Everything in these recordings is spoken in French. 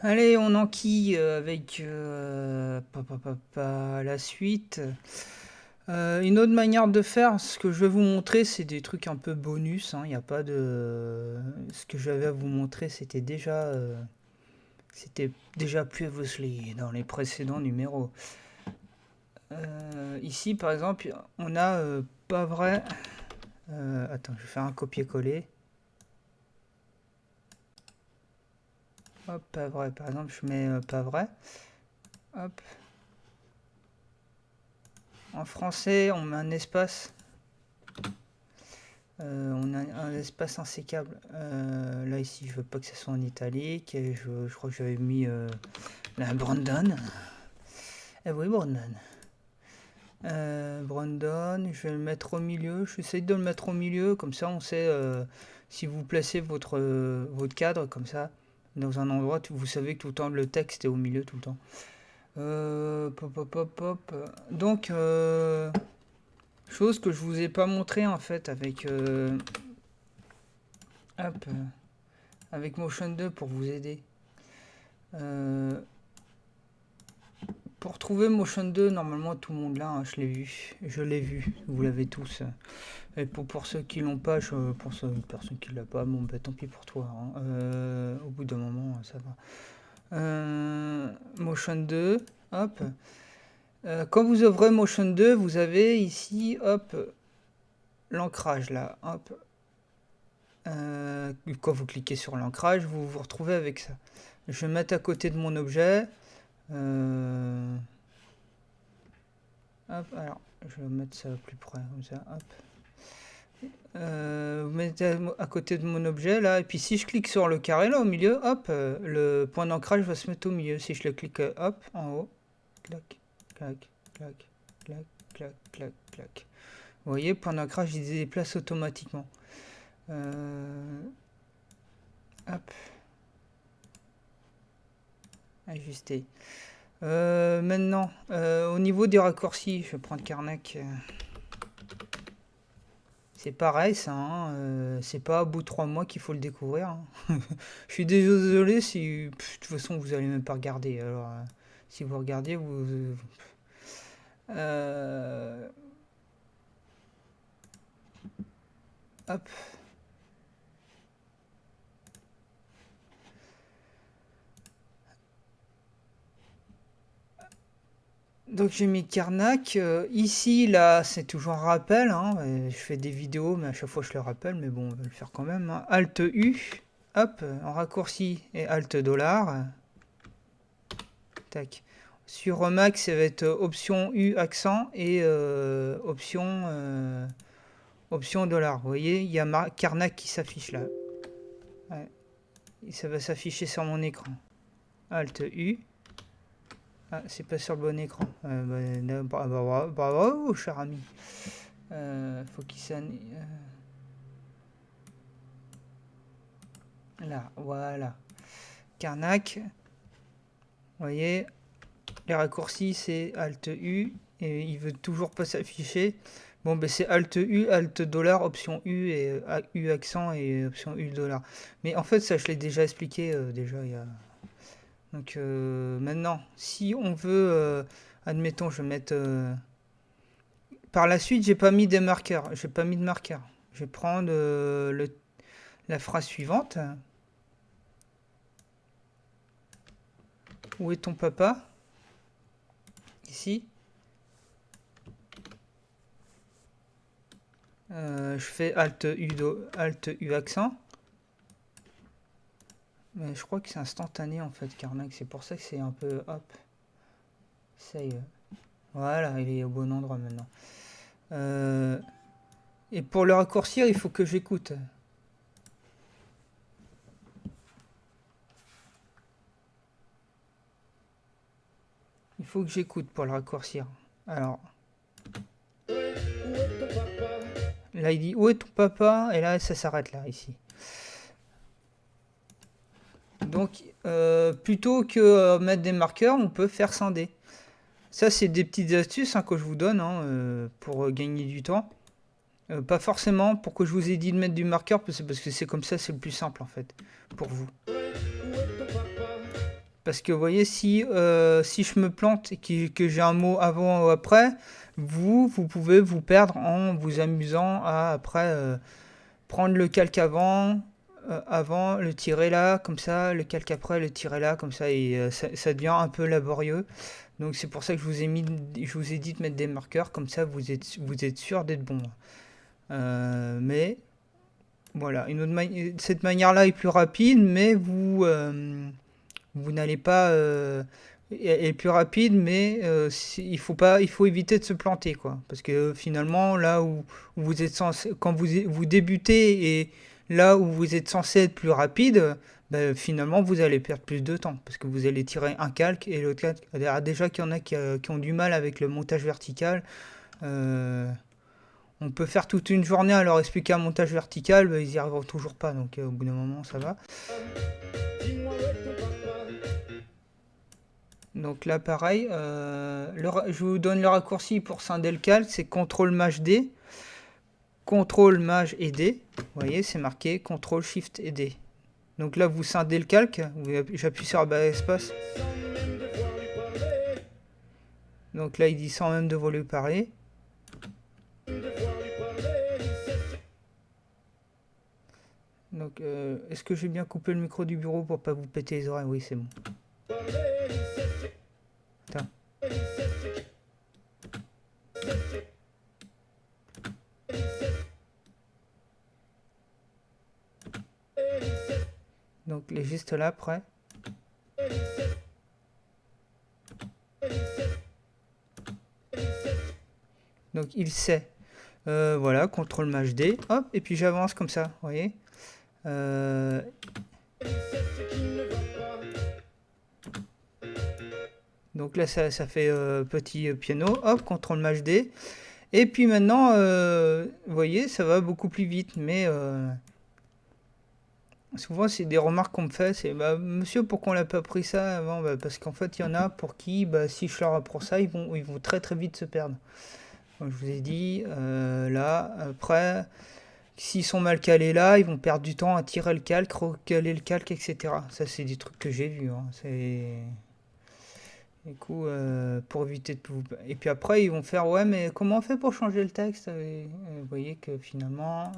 Allez, on enquille avec la suite. Une autre manière de faire, ce que je vais vous montrer, c'est des trucs un peu bonus. Il n'y a pas de. Ce que j'avais à vous montrer, c'était déjà previously dans les précédents numéros. Ici, par exemple, on a pas vrai. Attends, je vais faire un copier-coller. Hop, pas vrai. Par exemple, je mets pas vrai. Hop. En français, on met un espace. On a un espace insécable. Là, ici, je veux pas que ça soit en italique. Et je crois que j'avais mis la Brandon. Eh oui, Brandon. Brandon, je vais le mettre au milieu. J'essaie de le mettre au milieu. Comme ça, on sait si vous placez votre cadre comme ça dans un endroit. Vous savez que tout le temps, le texte est au milieu tout le temps. Pop, pop, pop, pop. Donc, chose que je vous ai pas montré en fait avec hop, avec Motion 2 pour vous aider. Pour trouver Motion 2, normalement tout le monde l'a, hein, je l'ai vu, vous l'avez tous. Et pour ceux qui l'ont pas, pour une personne qui l'a pas, bon bah tant pis pour toi, hein. Au bout d'un moment, ça va. Motion 2, hop. Quand vous ouvrez Motion 2, vous avez ici, hop, l'ancrage là, hop. Quand vous cliquez sur l'ancrage, vous vous retrouvez avec ça. Je vais mettre à côté de mon objet. Hop, alors, je vais mettre ça plus près, comme ça, hop. Vous mettez à côté de mon objet, là, et puis si je clique sur le carré, là, au milieu, hop, le point d'ancrage va se mettre au milieu. Si je le clique, hop, en haut, clac, clac, clac, clac, clac, clac, clac. Vous voyez, point d'ancrage, il se déplace automatiquement. Hop. Ajuster. Maintenant, au niveau des raccourcis, je vais prendre Karnak. C'est pareil, ça. C'est pas au bout de 3 mois qu'il faut le découvrir. Hein. Je suis désolé si. De toute façon, vous allez même pas regarder. Alors, si vous regardez, vous. Hop. Donc j'ai mis Karnak. Ici, là, c'est toujours un rappel. Hein. Je fais des vidéos, mais à chaque fois je le rappelle. Mais bon, on va le faire quand même. Hein. Alt U. Hop, en raccourci et Alt $. Tac. Sur Mac, ça va être option U accent et option $. Vous voyez, il y a Karnak qui s'affiche là. Ouais. Et ça va s'afficher sur mon écran. Alt U. Ah, c'est pas sur le bon écran. Bravo, cher ami. Faut qu'il s'en... Là, voilà. Karnak. Vous voyez, les raccourcis, c'est Alt U. Et il veut toujours pas s'afficher. Bon, ben c'est Alt U, Alt $, option U, et U accent et option U $. Mais en fait, ça, je l'ai déjà expliqué déjà il y a... Donc maintenant, si on veut, admettons, je vais mettre... par la suite, j'ai pas mis des marqueurs. J'ai pas mis de marqueur. Je vais prendre la phrase suivante. Où est ton papa? Ici. Je fais Alt U accent. Mais je crois que c'est instantané en fait, Karnak. C'est pour ça que c'est un peu... Hop. Save. Voilà, il est au bon endroit maintenant. Et pour le raccourcir, il faut que j'écoute. Il faut que j'écoute pour le raccourcir. Alors. Là, il dit où est ton papa? Et là, ça s'arrête là, ici. Donc, plutôt que mettre des marqueurs, on peut faire scinder. Ça, c'est des petites astuces hein, que je vous donne hein, pour gagner du temps. Pas forcément pour que je vous ai dit de mettre du marqueur, parce que c'est comme ça, c'est le plus simple en fait, pour vous. Parce que vous voyez, si je me plante et que j'ai un mot avant ou après, vous pouvez vous perdre en vous amusant à après prendre le calque avant, le tirer là, comme ça, le calque après, le tirer là, comme ça, et ça devient un peu laborieux. Donc c'est pour ça que je vous ai dit de mettre des marqueurs, comme ça vous êtes sûr d'être bon. Mais voilà, cette manière-là est plus rapide, mais vous n'allez pas. Elle est plus rapide, mais il faut éviter de se planter, quoi. Parce que finalement, là où vous êtes censé, quand vous débutez et là où vous êtes censé être plus rapide, ben, finalement, vous allez perdre plus de temps. Parce que vous allez tirer un calque et l'autre calque. Déjà qu'il y en a qui ont du mal avec le montage vertical. euh, on peut faire toute une journée à leur expliquer un montage vertical, ben, ils n'y arriveront toujours pas. Donc au bout d'un moment, ça va. Donc là, pareil, je vous donne le raccourci pour scinder le calque, c'est CTRL Maj D, CTRL Maj et D. Vous voyez, c'est marqué CTRL Shift et D. Donc là, vous scindez le calque, j'appuie sur le bas espace. Donc là, il dit sans même devoir lui parler. Donc, est-ce que j'ai bien coupé le micro du bureau pour pas vous péter les oreilles? Oui, c'est bon. Attends. Donc les gestes là, prêt. Donc il sait. Voilà, CTRL Maj D, hop, et puis j'avance comme ça, vous voyez. Donc là, ça fait petit piano, hop, CTRL Maj D. Et puis maintenant, vous voyez, ça va beaucoup plus vite, mais souvent c'est des remarques qu'on me fait, c'est bah, monsieur, pourquoi on l'a pas pris ça avant? Bah, parce qu'en fait, il y en a pour qui, bah, si je leur apprends ça, ils vont très très vite se perdre. Comme je vous ai dit, là, après, s'ils sont mal calés là, ils vont perdre du temps à tirer le calque, recaler le calque, etc. Ça, c'est des trucs que j'ai vus. Hein. Du coup, pour éviter de tout. Et puis après, ils vont faire ouais, mais comment on fait pour changer le texte? Et vous voyez que finalement,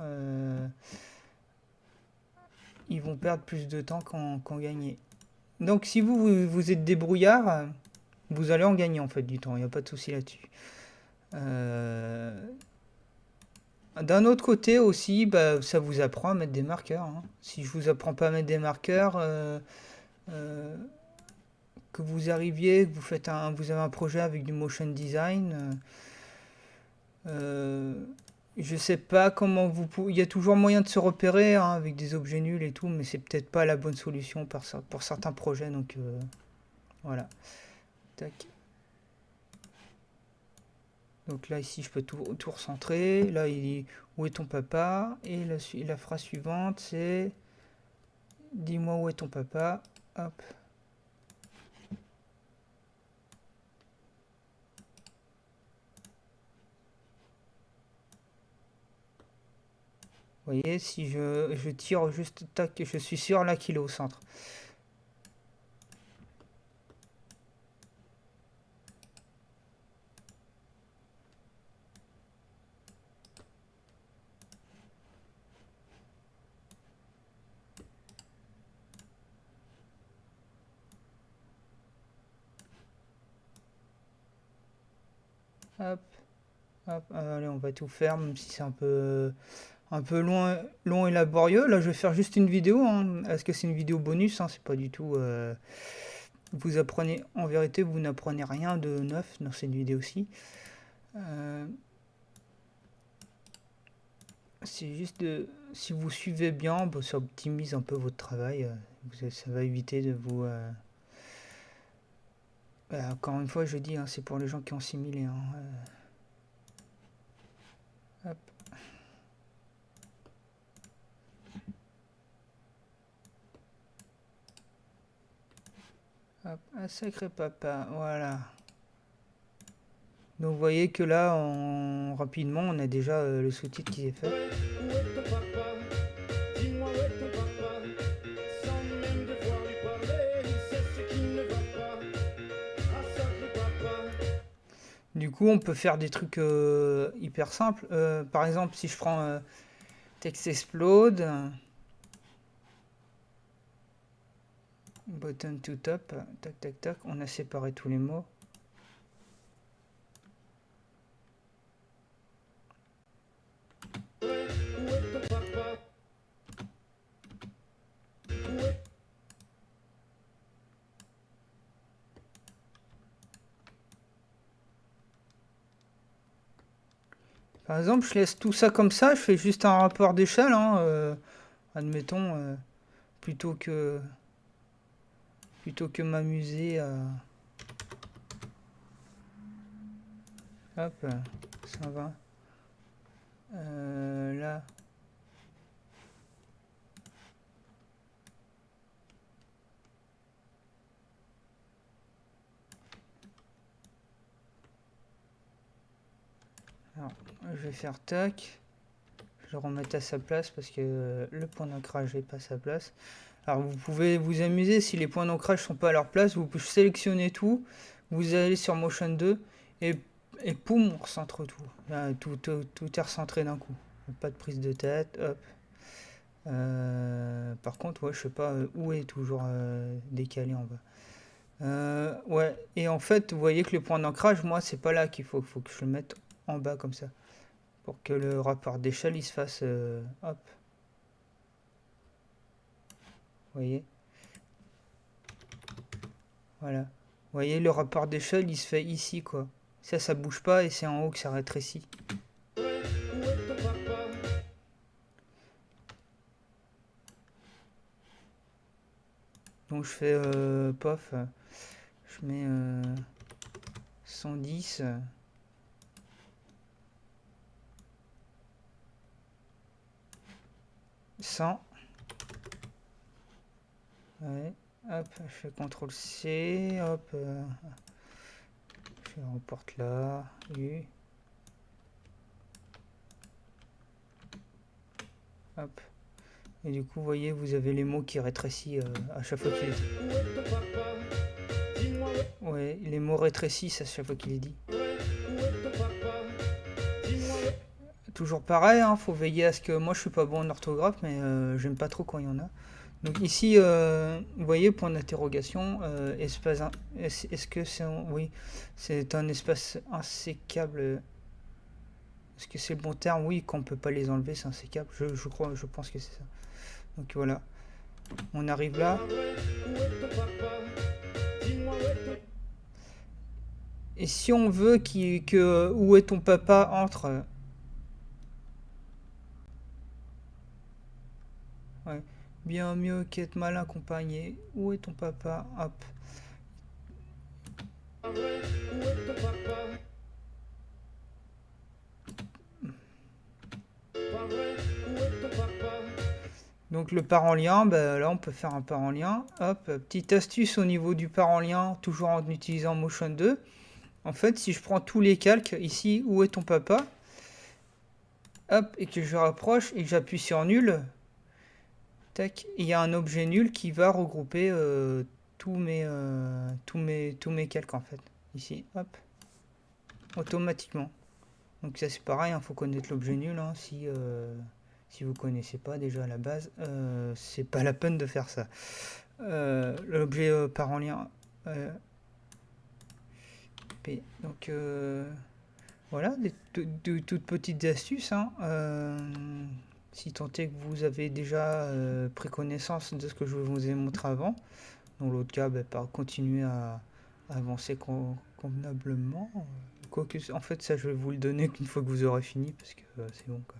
ils vont perdre plus de temps qu'en gagner. Donc, si vous êtes débrouillard, vous allez en gagner en fait du temps. Il n'y a pas de souci là-dessus. D'un autre côté aussi, bah, ça vous apprend à mettre des marqueurs. Hein. Si je vous apprends pas à mettre des marqueurs, que vous arriviez, que vous avez un projet avec du motion design, je sais pas comment il y a toujours moyen de se repérer hein, avec des objets nuls et tout, mais c'est peut-être pas la bonne solution pour certains projets. Donc voilà. Tac. Donc là, ici, je peux tout recentrer. Là, il dit où est ton papa? Et la phrase suivante, c'est dis-moi où est ton papa. Hop. Vous voyez, si je tire juste, tac, je suis sûr là qu'il est au centre. Hop, hop, allez, on va tout faire, même si c'est un peu long et laborieux. Là, je vais faire juste une vidéo. Hein. Est-ce que c'est une vidéo bonus? Hein, c'est pas du tout. Vous apprenez, en vérité, vous n'apprenez rien de neuf dans cette vidéo-ci. C'est juste si vous suivez bien, bah, ça optimise un peu votre travail. Ça va éviter de vous. Encore une fois, je dis, hein, c'est pour les gens qui ont simulé. Hein, hop. Hop, un sacré papa, voilà. Donc vous voyez que là, rapidement, on a déjà le sous-titre qui est fait. coup, on peut faire des trucs hyper simples. Par exemple, si je prends Text Explode, bottom to top, tac tac tac, on a séparé tous les mots. Par exemple, je laisse tout ça comme ça, je fais juste un rapport d'échelle, hein, admettons, plutôt que m'amuser à... Hop, 120. Là. Alors, je vais faire tac. Je le remets à sa place parce que le point d'ancrage n'est pas à sa place. Alors vous pouvez vous amuser, si les points d'ancrage sont pas à leur place, vous pouvez sélectionner tout, vous allez sur Motion 2 et poum, on recentre tout. Là, tout est recentré d'un coup. Pas de prise de tête, hop. Par contre, ouais, je sais pas où est toujours décalé en bas. Ouais, et en fait, vous voyez que le point d'ancrage, moi, c'est pas là qu'il faut que je le mette en bas comme ça. Pour que le rapport d'échelle, il se fasse, hop. Vous voyez? Voilà. Vous voyez, le rapport d'échelle, il se fait ici, quoi. Ça bouge pas et c'est en haut que ça rétrécit. Donc je fais, pof, je mets 110. 100. Ouais. Hop, je fais CTRL C, hop, je reporte là, U. Hop. Et du coup, vous voyez, vous avez les mots qui rétrécissent à chaque fois qu'il est dit. Ouais, les mots rétrécissent à chaque fois qu'il est dit. Toujours pareil, hein, faut veiller à ce que... Moi, je suis pas bon en orthographe, mais j'aime pas trop quand il y en a. Donc ici, vous voyez, point d'interrogation, espace... Est-ce que c'est... Oui, c'est un espace insécable. Est-ce que c'est le bon terme? Oui, qu'on peut pas les enlever, c'est insécable. Je pense que c'est ça. Donc voilà. On arrive là. Et si on veut que où est ton papa entre... Ouais. Bien mieux qu'être mal accompagné. Où est ton papa? Hop. Donc le parent lien, bah, là on peut faire un parent lien. Hop, petite astuce au niveau du parent lien, toujours en utilisant Motion 2. En fait, si je prends tous les calques, ici, où est ton papa? Hop, et que je rapproche et que j'appuie sur nul. Tac, il y a un objet nul qui va regrouper tous mes calques en fait. Ici, hop, automatiquement. Donc ça c'est pareil, il faut connaître l'objet nul. Hein, si vous connaissez pas déjà à la base, c'est pas la peine de faire ça. L'objet parent lien P. Donc voilà, des toutes petites astuces. Hein, si tant est que vous avez déjà pris connaissance de ce que je vous ai montré avant. Dans l'autre cas, continuer à avancer convenablement. Quoique, en fait, ça, je vais vous le donner qu'une fois que vous aurez fini, parce que c'est bon, quoi.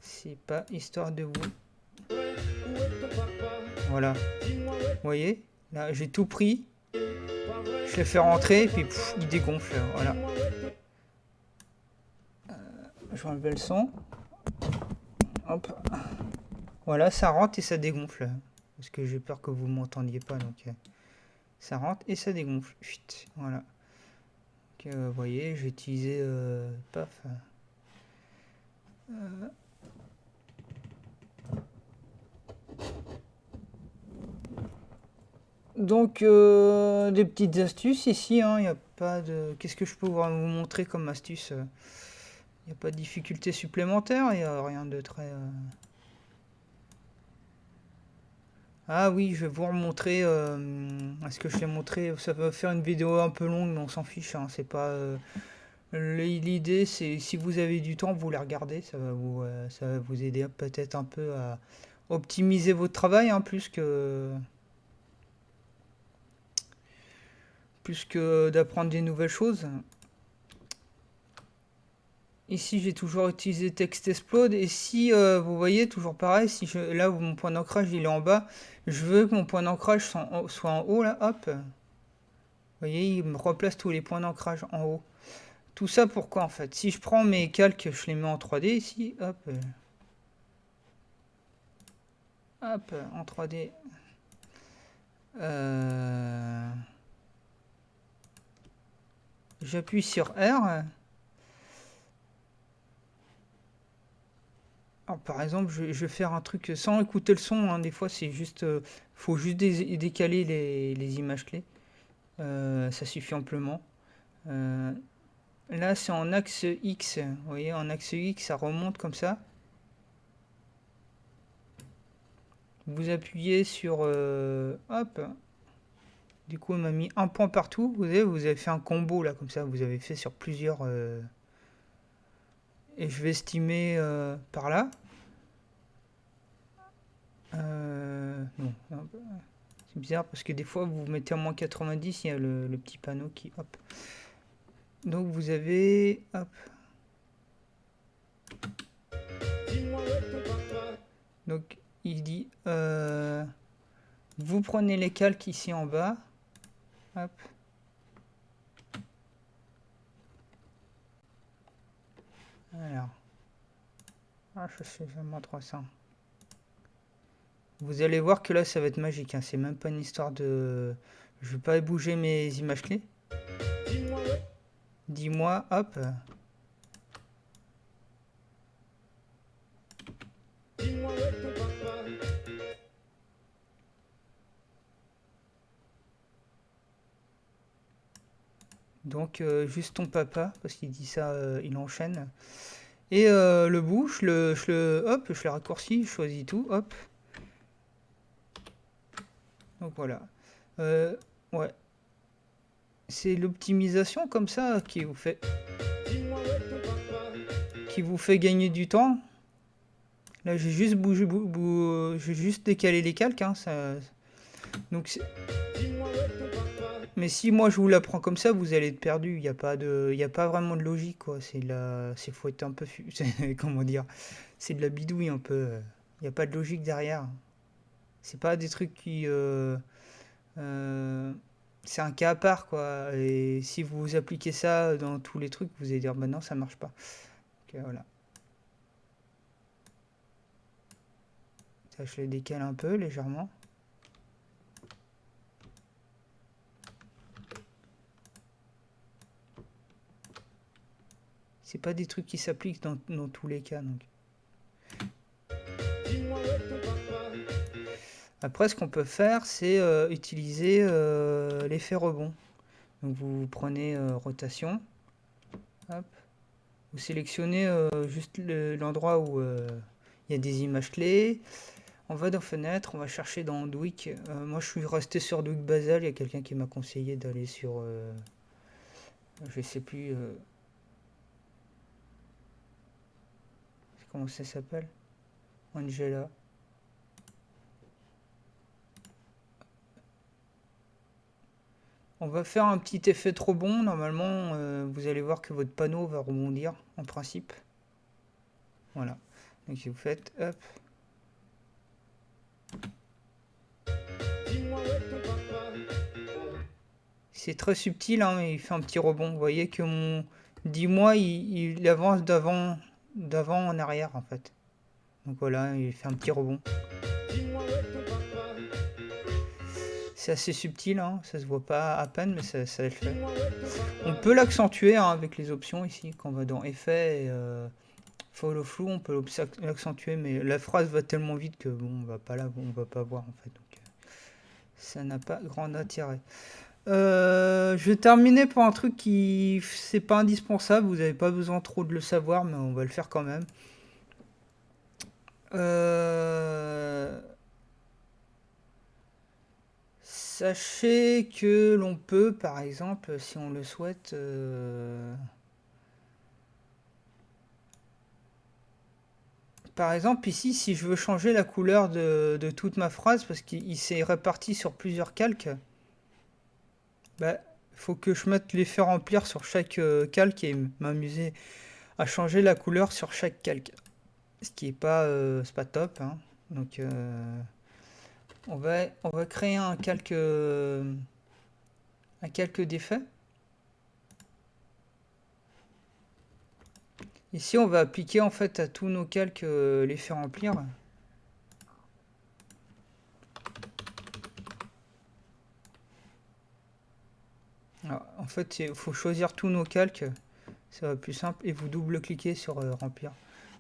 C'est pas histoire de vous. Voilà. Vous voyez? Là, j'ai tout pris. Je l'ai fait rentrer, et puis il dégonfle. Voilà. Je vais enlever le son. Hop. Voilà, ça rentre et ça dégonfle. Parce que j'ai peur que vous m'entendiez pas, donc ça rentre et ça dégonfle. Chut, voilà. Donc, vous voyez, j'ai utilisé paf. Donc des petites astuces ici, hein, il n'y a pas de... Qu'est-ce que je peux vous montrer comme astuce? Il n'y a pas de difficulté supplémentaire, il n'y a rien de très... Ah oui, je vais vous remontrer. Est-ce que je l'ai montré? Ça va faire une vidéo un peu longue, mais on s'en fiche, hein, c'est pas... L'idée, c'est si vous avez du temps, vous les regardez. Ça va vous aider peut-être un peu à optimiser votre travail, hein, plus que d'apprendre des nouvelles choses. Ici, j'ai toujours utilisé TextExplode. Et si vous voyez, toujours pareil, si là où mon point d'ancrage il est en bas, je veux que mon point d'ancrage soit en haut, là, hop. Vous voyez, il me replace tous les points d'ancrage en haut. Tout ça pourquoi en fait? Si je prends mes calques, je les mets en 3D ici, hop. Hop, en 3D. J'appuie sur R. Alors, par exemple, je vais faire un truc sans écouter le son, hein. Des fois, c'est juste... faut juste décaler les images clés. Ça suffit amplement. Là, c'est en axe X. Vous voyez, en axe X, ça remonte comme ça. Vous appuyez sur... hop. Du coup, on m'a mis un point partout. Vous avez fait un combo, là, comme ça. Vous avez fait sur plusieurs... Et je vais estimer par là. Non. C'est bizarre parce que des fois, vous mettez en moins 90, il y a le petit panneau qui... Hop. Donc, vous avez... Hop. Donc, il dit... vous prenez les calques ici en bas. Hop. Alors. Ah, je suis vraiment 300. Vous allez voir que là, ça va être magique, hein. C'est même pas une histoire de... Je vais pas bouger mes images clés. Dis-moi, hop. Donc, juste ton papa, parce qu'il dit ça, il enchaîne. Et le bout, hop, je le raccourcis, je choisis tout, hop. Donc voilà. Ouais. C'est l'optimisation comme ça qui vous fait gagner du temps. Là, j'ai juste j'ai juste décalé les calques, hein, donc mais si moi je vous l'apprends comme ça, vous allez être perdu. Il n'y a pas vraiment de logique, quoi. Faut être un peu, comment dire, c'est de la bidouille un peu. Il n'y a pas de logique derrière. C'est pas des trucs qui, c'est un cas à part, quoi. Et si vous appliquez ça dans tous les trucs, vous allez dire, bah non, ça marche pas. Donc, voilà. Ça, je le décale un peu légèrement. C'est pas des trucs qui s'appliquent dans tous les cas. Donc. Après, ce qu'on peut faire, c'est utiliser l'effet rebond. Donc vous prenez rotation, hop. Vous sélectionnez juste l'endroit où il y a des images clés. On va dans fenêtre, on va chercher dans Dwick. Moi, je suis resté sur Dwick Basal. Il y a quelqu'un qui m'a conseillé d'aller sur... je sais plus... comment ça s'appelle? Angela. On va faire un petit effet trop bon. Normalement, vous allez voir que votre panneau va rebondir, en principe. Voilà. Donc, si vous faites... Hop. C'est très subtil, hein, mais il fait un petit rebond. Vous voyez que mon 10 mois, il avance d'avant en arrière, en fait. Donc voilà, il fait un petit rebond. C'est assez subtil, hein, ça se voit pas à peine, mais ça le fait. On peut l'accentuer, hein, avec les options ici. Quand on va dans Effet et Follow Flow, on peut l'accentuer, mais la phrase va tellement vite que bon, on va pas voir, en fait. Donc, ça n'a pas grand intérêt. Je vais terminer par un truc qui c'est pas indispensable, vous n'avez pas besoin trop de le savoir, mais on va le faire quand même. Sachez que l'on peut, par exemple, si on le souhaite, par exemple ici, si je veux changer la couleur de toute ma phrase, parce qu'il s'est réparti sur plusieurs calques, bah, faut que je mette l'effet remplir sur chaque calque et m'amuser à changer la couleur sur chaque calque. Ce qui est c'est pas top, hein. Donc on va créer un calque d'effet. Ici on va appliquer en fait à tous nos calques l'effet remplir. Alors, en fait il faut choisir tous nos calques, ça va plus simple, et vous double-cliquez sur remplir.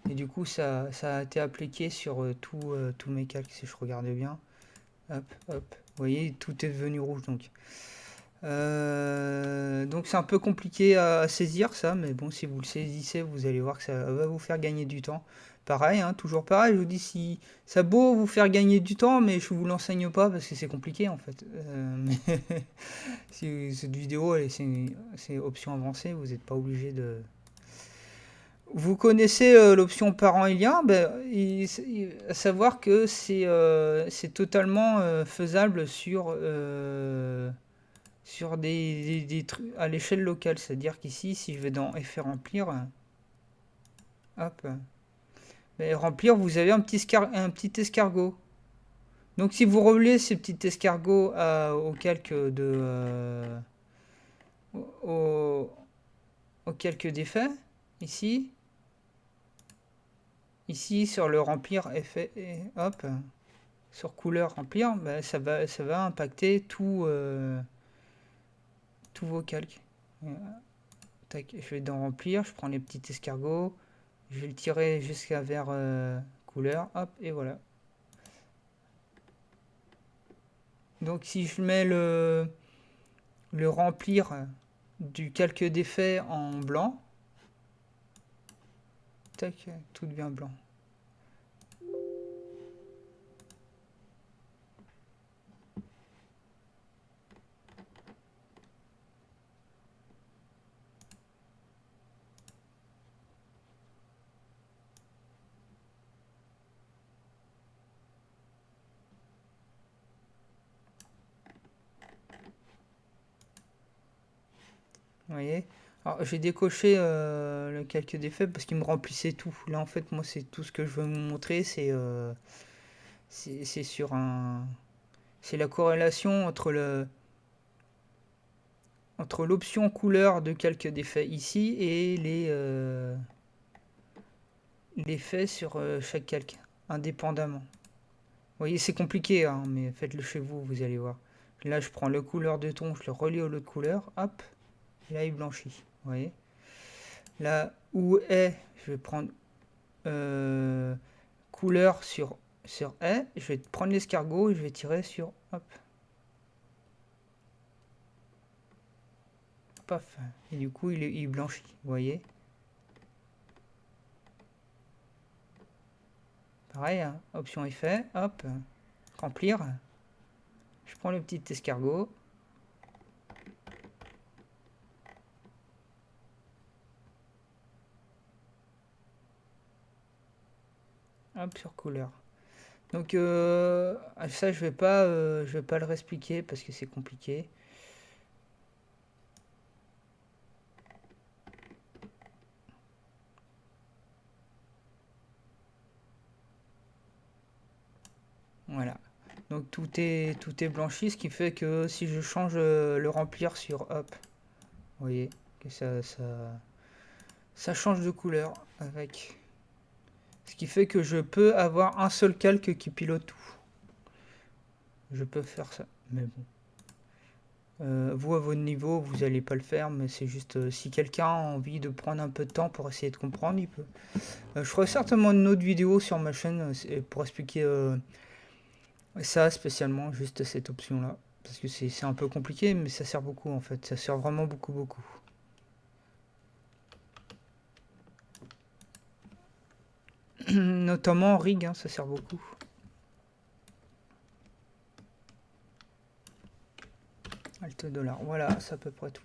Et du coup ça a été appliqué sur tous mes calques si je regarde bien. Hop, hop. Vous voyez, tout est devenu rouge donc. Donc c'est un peu compliqué à saisir ça, mais bon, si vous le saisissez, vous allez voir que ça va vous faire gagner du temps. Pareil, hein, toujours pareil, je vous dis si ça a beau vous faire gagner du temps, mais je vous l'enseigne pas parce que c'est compliqué en fait. Mais si cette vidéo, c'est option avancée, vous n'êtes pas obligé de... Vous connaissez l'option parent et lien, ben, à savoir que c'est totalement faisable sur des trucs à l'échelle locale. C'est-à-dire qu'ici, si je vais dans effet remplir, hop, ben, remplir, vous avez un petit escargot. Donc si vous reliez ce petit escargot au calque au, au calque d'effet, ici, sur le remplir effet, et hop, sur couleur remplir, ben, ça va impacter tous vos calques. Tac, je vais dans remplir, je prends les petits escargots, je vais le tirer jusqu'à vers couleur, hop, et voilà. Donc si je mets le remplir du calque d'effet en blanc, tac, tout devient blanc. Vous voyez? Alors j'ai décoché le calque d'effet parce qu'il me remplissait tout. Là en fait moi c'est tout ce que je veux vous montrer, c'est sur c'est la corrélation entre l'option couleur de calque d'effet ici et l'effet sur chaque calque indépendamment. Vous voyez c'est compliqué hein, mais faites-le chez vous, vous allez voir. Là je prends le couleur de ton, je le relie au lot de couleur, hop, et là il blanchit. Vous voyez? Là où est, je vais prendre couleur sur est, je vais prendre l'escargot et je vais tirer sur hop. Paf. Et du coup il blanchit, vous voyez? Pareil, hein, option effet, hop, remplir. Je prends le petit escargot. Hop, sur couleur. Donc ça je vais pas le réexpliquer parce que c'est compliqué. Voilà. Donc tout est blanchi, ce qui fait que si je change le remplir sur hop, vous voyez que ça change de couleur avec. Ce qui fait que je peux avoir un seul calque qui pilote tout. Je peux faire ça, mais bon. Vous, à votre niveau, vous n'allez pas le faire, mais c'est juste si quelqu'un a envie de prendre un peu de temps pour essayer de comprendre, il peut. Je ferai certainement une autre vidéo sur ma chaîne pour expliquer ça spécialement, juste cette option-là. Parce que c'est un peu compliqué, mais ça sert beaucoup en fait. Ça sert vraiment beaucoup. Notamment en rig, hein, ça sert beaucoup. Alt $, voilà, c'est à peu près tout.